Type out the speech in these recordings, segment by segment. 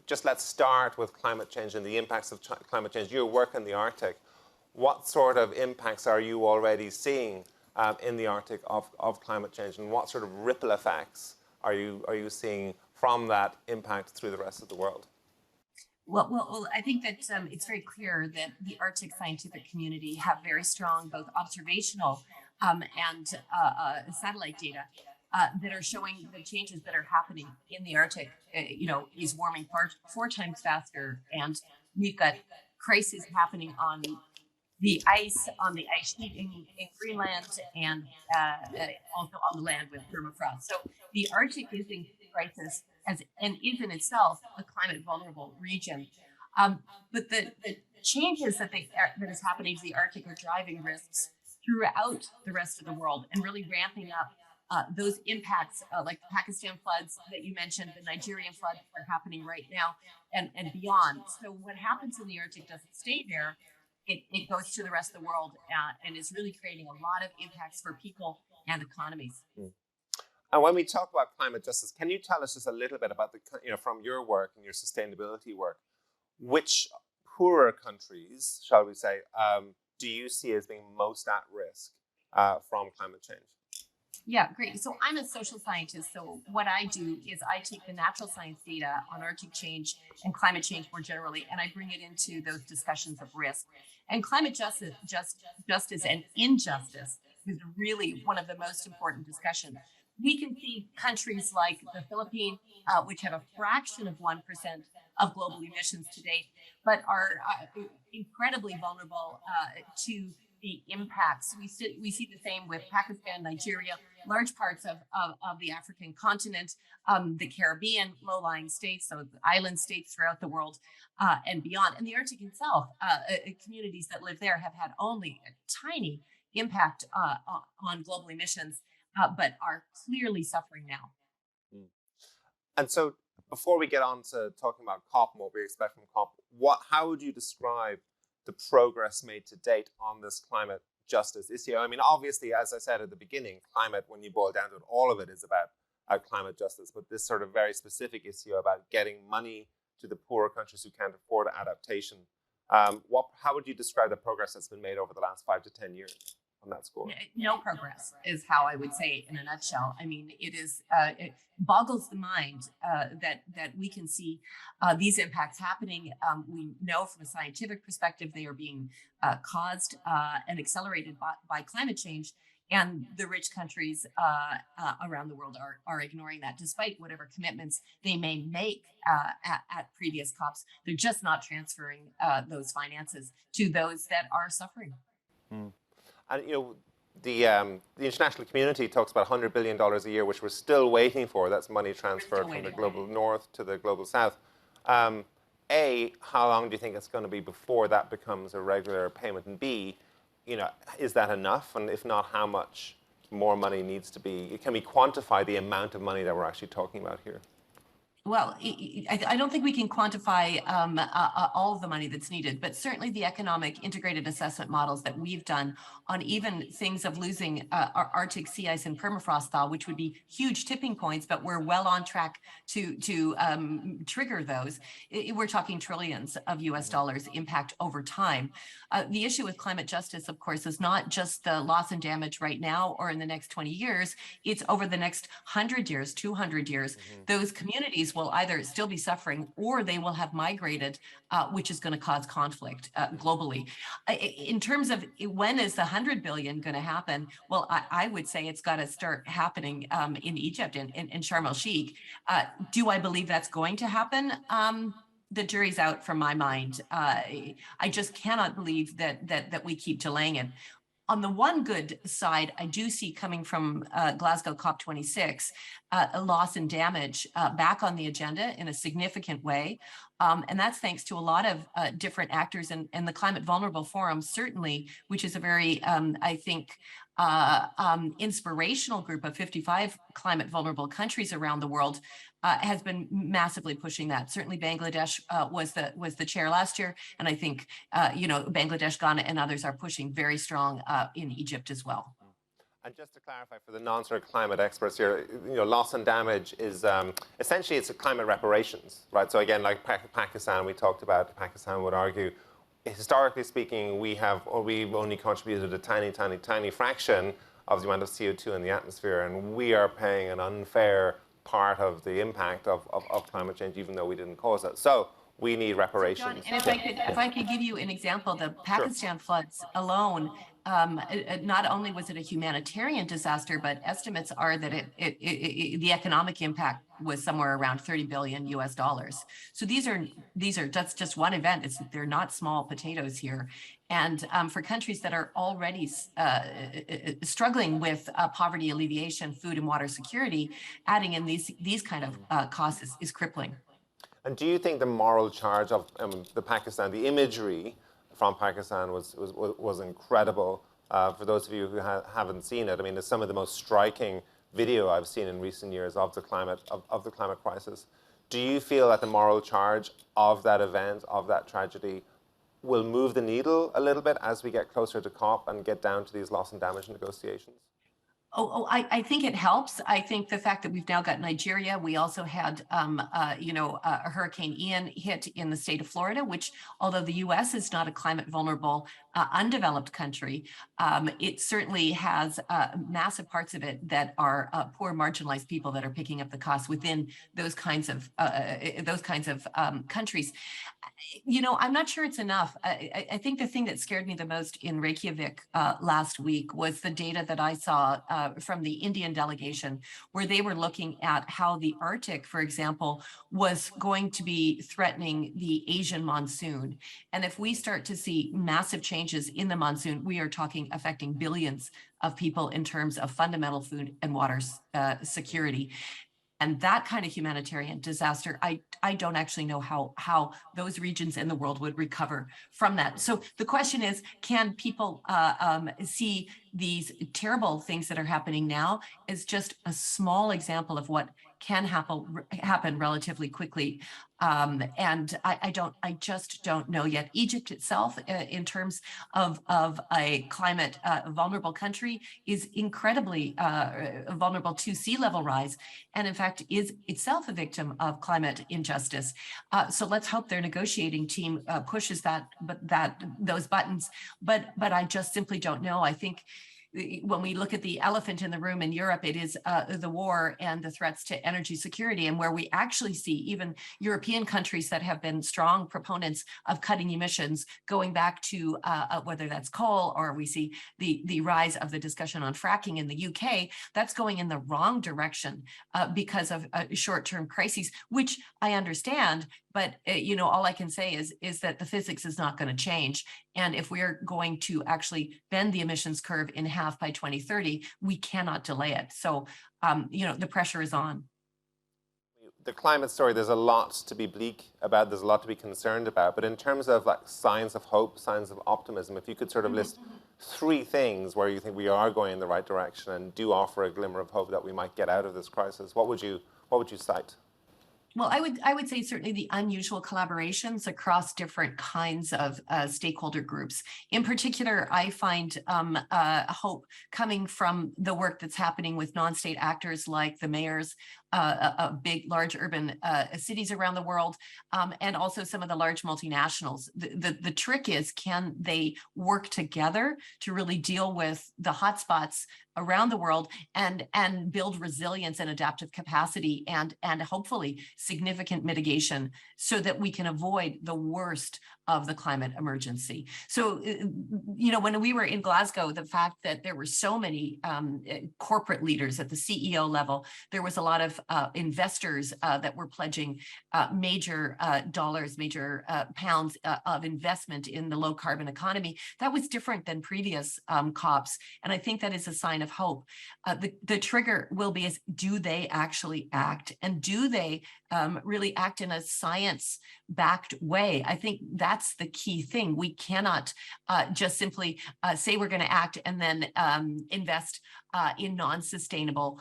just let's start with climate change and the impacts of climate change. Your work in the Arctic, what sort of impacts are you already seeing in the Arctic of climate change, and what sort of ripple effects are you seeing from that impact through the rest of the world? Well, I think that it's very clear that the Arctic scientific community have very strong both observational and satellite data that are showing the changes that are happening in the Arctic. Is warming four times faster, and we've got crises happening on the ice sheet in Greenland, and also on the land with permafrost. So the Arctic is in crisis and is in itself a climate vulnerable region. But the changes that is happening to the Arctic are driving risks throughout the rest of the world and really ramping up those impacts, like the Pakistan floods that you mentioned, the Nigerian floods that are happening right now, and beyond. So what happens in the Arctic doesn't stay there. It goes to the rest of the world and is really creating a lot of impacts for people and economies. And when we talk about climate justice, can you tell us just a little bit about from your work and your sustainability work, which poorer countries, shall we say, do you see as being most at risk from climate change? Yeah, great. So I'm a social scientist. So what I do is I take the natural science data on Arctic change and climate change more generally, and I bring it into those discussions of risk. And climate justice and injustice is really one of the most important discussions. We can see countries like the Philippines, which have a fraction of 1% of global emissions today, but are incredibly vulnerable to the impacts. We see the same with Pakistan, Nigeria, large parts of the African continent, the Caribbean, low-lying states, so the island states throughout the world and beyond. And the Arctic itself, communities that live there have had only a tiny impact on global emissions, but are clearly suffering now. And so before we get on to talking about COP and what we expect from COP, how would you describe the progress made to date on this climate justice issue? I mean, obviously, as I said at the beginning, climate, when you boil down to it, all of it is about climate justice, but this sort of very specific issue about getting money to the poorer countries who can't afford adaptation. How would you describe the progress that's been made over the last 5 to 10 years on that score? No progress is how I would say it in a nutshell. I mean, it boggles the mind that we can see these impacts happening. We know from a scientific perspective they are being caused and accelerated by climate change, and the rich countries around the world are ignoring that, despite whatever commitments they may make at previous COPs. They're just not transferring those finances to those that are suffering. And the international community talks about $100 billion a year, which we're still waiting for. That's money transferred from the global north to the global south. How long do you think it's going to be before that becomes a regular payment? And B, is that enough? And if not, how much more money needs to be? Can we quantify the amount of money that we're actually talking about here? Well, I don't think we can quantify all of the money that's needed, but certainly the economic integrated assessment models that we've done on even things of losing our Arctic sea ice and permafrost thaw, which would be huge tipping points, but we're well on track to trigger those. We're talking trillions of US dollars impact over time. The issue with climate justice, of course, is not just the loss and damage right now or in the next 20 years, it's over the next 100 years, 200 years. Those communities will either still be suffering or they will have migrated, which is going to cause conflict globally. In terms of when is the 100 billion going to happen? Well, I would say it's got to start happening in Egypt, in Sharm el-Sheikh. Do I believe that's going to happen? The jury's out from my mind. I just cannot believe that we keep delaying it. On the one good side, I do see coming from Glasgow COP26, a loss and damage back on the agenda in a significant way. And that's thanks to a lot of different actors and the Climate Vulnerable Forum, certainly, which is a very, I think, inspirational group of 55 climate vulnerable countries around the world, has been massively pushing that. Certainly Bangladesh was the chair last year. And I think, Bangladesh, Ghana, and others are pushing very strong in Egypt as well. And just to clarify for the non-sort of climate experts here, loss and damage is essentially it's a climate reparations, right? So again, like Pakistan, we talked about, Pakistan would argue, historically speaking, we've only contributed a tiny fraction of the amount of CO2 in the atmosphere, and we are paying an unfair part of the impact of climate change, even though we didn't cause it. So we need reparations. John, and if I could give you an example, the Pakistan floods alone, not only was it a humanitarian disaster, but estimates are that the economic impact was somewhere around 30 billion US dollars. So that's just one event. They're not small potatoes here. And for countries that are already struggling with poverty alleviation, food and water security, adding in these kind of costs is crippling. And do you think the moral charge of the imagery from Pakistan was incredible? For those of you who haven't seen it, I mean, it's some of the most striking video I've seen in recent years of the climate crisis. Do you feel that the moral charge of that event, of that tragedy, will move the needle a little bit as we get closer to COP and get down to these loss and damage negotiations? I think it helps. I think the fact that we've now got Nigeria, we also had, Hurricane Ian hit in the state of Florida, which, although the U.S. is not a climate vulnerable, undeveloped country, it certainly has massive parts of it that are poor, marginalized people that are picking up the cost within those kinds of countries. I'm not sure it's enough. I think the thing that scared me the most in Reykjavik last week was the data that I saw from the Indian delegation, where they were looking at how the Arctic, for example, was going to be threatening the Asian monsoon. And if we start to see massive changes in the monsoon, we are talking affecting billions of people in terms of fundamental food and water security. And that kind of humanitarian disaster, I don't actually know how those regions in the world would recover from that. So the question is, can people see these terrible things that are happening now as just a small example of what can happen relatively quickly? And I just don't know yet. Egypt itself, in terms of a climate vulnerable country, is incredibly vulnerable to sea level rise, and in fact is itself a victim of climate injustice. So let's hope their negotiating team pushes those buttons. But I just simply don't know. I think when we look at the elephant in the room in Europe, it is the war and the threats to energy security, and where we actually see even European countries that have been strong proponents of cutting emissions, going back to whether that's coal, or we see the rise of the discussion on fracking in the UK, that's going in the wrong direction because of short-term crises, which I understand. But all I can say is that the physics is not going to change. And if we're going to actually bend the emissions curve in half by 2030, we cannot delay it. So, the pressure is on. The climate story, there's a lot to be bleak about, there's a lot to be concerned about. But in terms of like signs of hope, signs of optimism, if you could sort of list three things where you think we are going in the right direction and do offer a glimmer of hope that we might get out of this crisis, what would you cite? Well, I would say certainly the unusual collaborations across different kinds of stakeholder groups. In particular, I find hope coming from the work that's happening with non-state actors like the mayors big, large urban cities around the world, and also some of the large multinationals. The trick is, can they work together to really deal with the hotspots around the world and build resilience and adaptive capacity and hopefully significant mitigation so that we can avoid the worst of the climate emergency. So, when we were in Glasgow, the fact that there were so many corporate leaders at the CEO level, there was a lot of investors that were pledging major dollars, major pounds of investment in the low carbon economy. That was different than previous COPs. And I think that is a sign of hope. The trigger will be, do they actually act? And do they really act in a science-backed way. I think that's the key thing. We cannot just simply say we're going to act and then invest in non-sustainable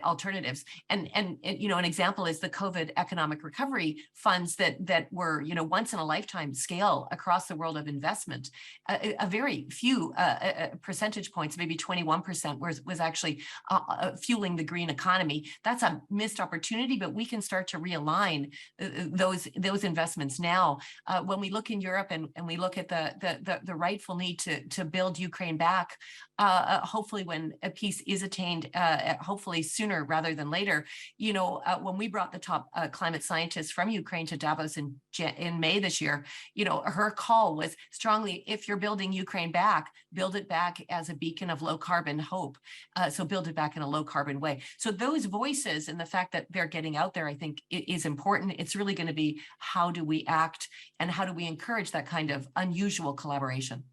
alternatives. And an example is the COVID economic recovery funds that were once in a lifetime scale across the world of investment. A very few percentage points, maybe 21%, was actually fueling the green economy. That's a missed opportunity, but we can start to realign those investments now. When we look in Europe and we look at the rightful need to build Ukraine back, hopefully when a peace is attained, hopefully sooner rather than later. When we brought the top climate scientists from Ukraine to Davos in May this year, her call was strongly, if you're building Ukraine back, build it back as a beacon of low carbon hope. So build it back in a low carbon way. So those voices and the fact that they're getting out there, I think is important. It's really going to be, how do we act and how do we encourage that kind of unusual collaboration?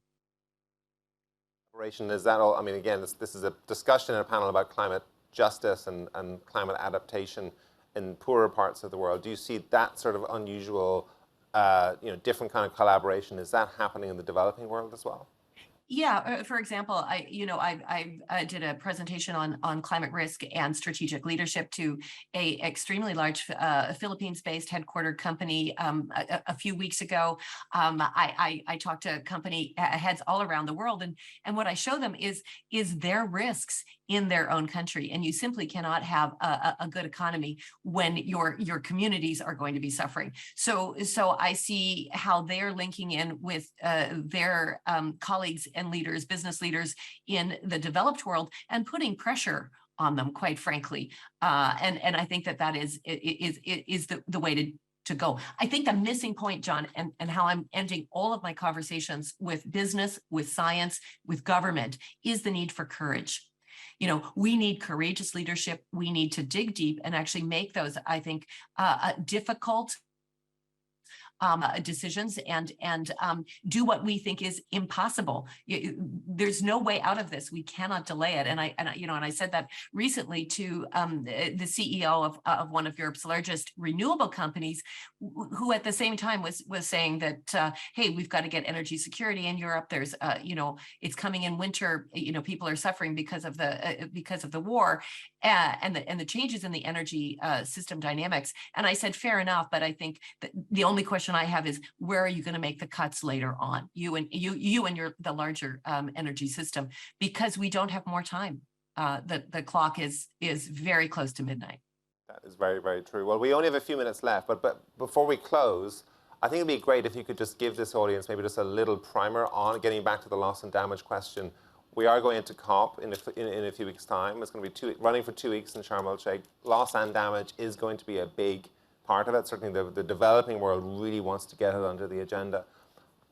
Is that all? I mean, again, this is a discussion in a panel about climate justice and climate adaptation in poorer parts of the world. Do you see that sort of unusual, different kind of collaboration? Is that happening in the developing world as well? Yeah, for example, I did a presentation on climate risk and strategic leadership to a extremely large Philippines-based headquartered company a few weeks ago. I talked to company heads all around the world, and what I show them is their risks in their own country, and you simply cannot have a good economy when your communities are going to be suffering. So I see how they're linking in with their colleagues and leaders, business leaders in the developed world, and putting pressure on them, quite frankly. And I think that is the way to go. I think the missing point, John, and how I'm ending all of my conversations with business, with science, with government, is the need for courage. We need courageous leadership. We need to dig deep and actually make those, I think, difficult decisions and do what we think is impossible. There's no way out of this. We cannot delay it. And I said that recently to the CEO of one of Europe's largest renewable companies, who at the same time was saying that, hey, we've got to get energy security in Europe. There's, it's coming in winter. People are suffering because of the war and the changes in the energy system dynamics. And I said, fair enough, but I think that the only question I have is, where are you going to make the cuts later on? You and the larger energy system, because we don't have more time. The clock is very close to midnight. That is very, very true. Well, we only have a few minutes left, but before we close, I think it'd be great if you could just give this audience maybe just a little primer on getting back to the loss and damage question. We are going into COP in a few weeks' time. It's going to be running for 2 weeks in Sharm el-Sheikh. Loss and damage is going to be a big part of it. Certainly the developing world really wants to get it under the agenda.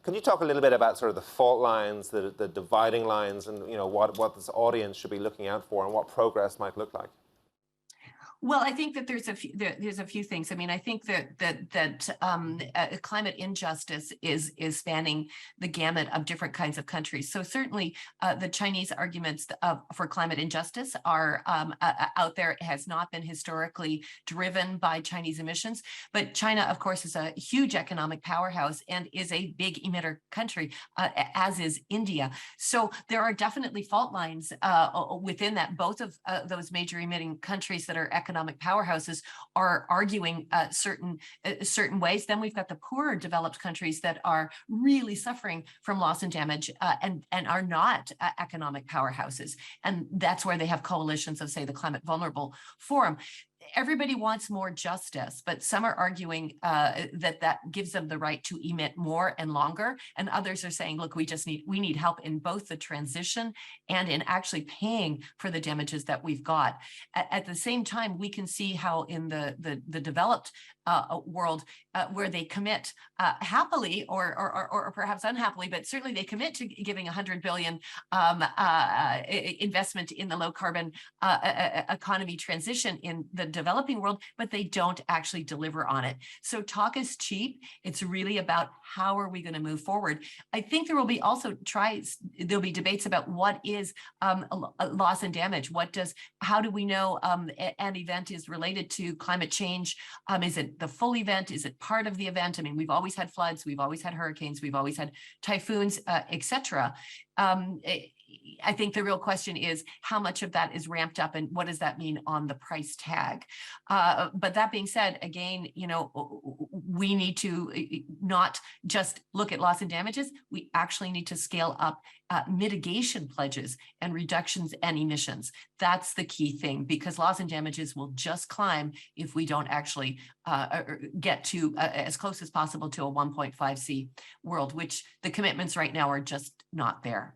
Can you talk a little bit about sort of the fault lines, the dividing lines, and what this audience should be looking out for and what progress might look like? Well, I think that there's a few things. I mean, I think that climate injustice is spanning the gamut of different kinds of countries. So certainly, the Chinese arguments for climate injustice are out there. It has not been historically driven by Chinese emissions, but China, of course, is a huge economic powerhouse and is a big emitter country, as is India. So there are definitely fault lines within that. Both of those major emitting countries that are economic powerhouses are arguing certain ways. Then we've got the poorer developed countries that are really suffering from loss and damage and are not economic powerhouses. And that's where they have coalitions of, say, the Climate Vulnerable Forum. Everybody wants more justice, but some are arguing that gives them the right to emit more and longer, and others are saying, look, we need help in both the transition and in actually paying for the damages that we've got. At the same time, we can see how in the developed world where they commit happily or perhaps unhappily, but certainly they commit to giving $100 billion investment in the low carbon economy transition in the developing world, but they don't actually deliver on it. So talk is cheap. It's really about how are we going to move forward. I think there will be also there'll be debates about what is loss and damage. How do we know an event is related to climate change? Is it the full event? Is it part of the event? I mean, we've always had floods, we've always had hurricanes, we've always had typhoons, etc. I think the real question is how much of that is ramped up and what does that mean on the price tag? But that being said, again, we need to not just look at loss and damages. We actually need to scale up mitigation pledges and reductions and emissions. That's the key thing, because loss and damages will just climb if we don't actually get to as close as possible to a 1.5C world, which the commitments right now are just not there.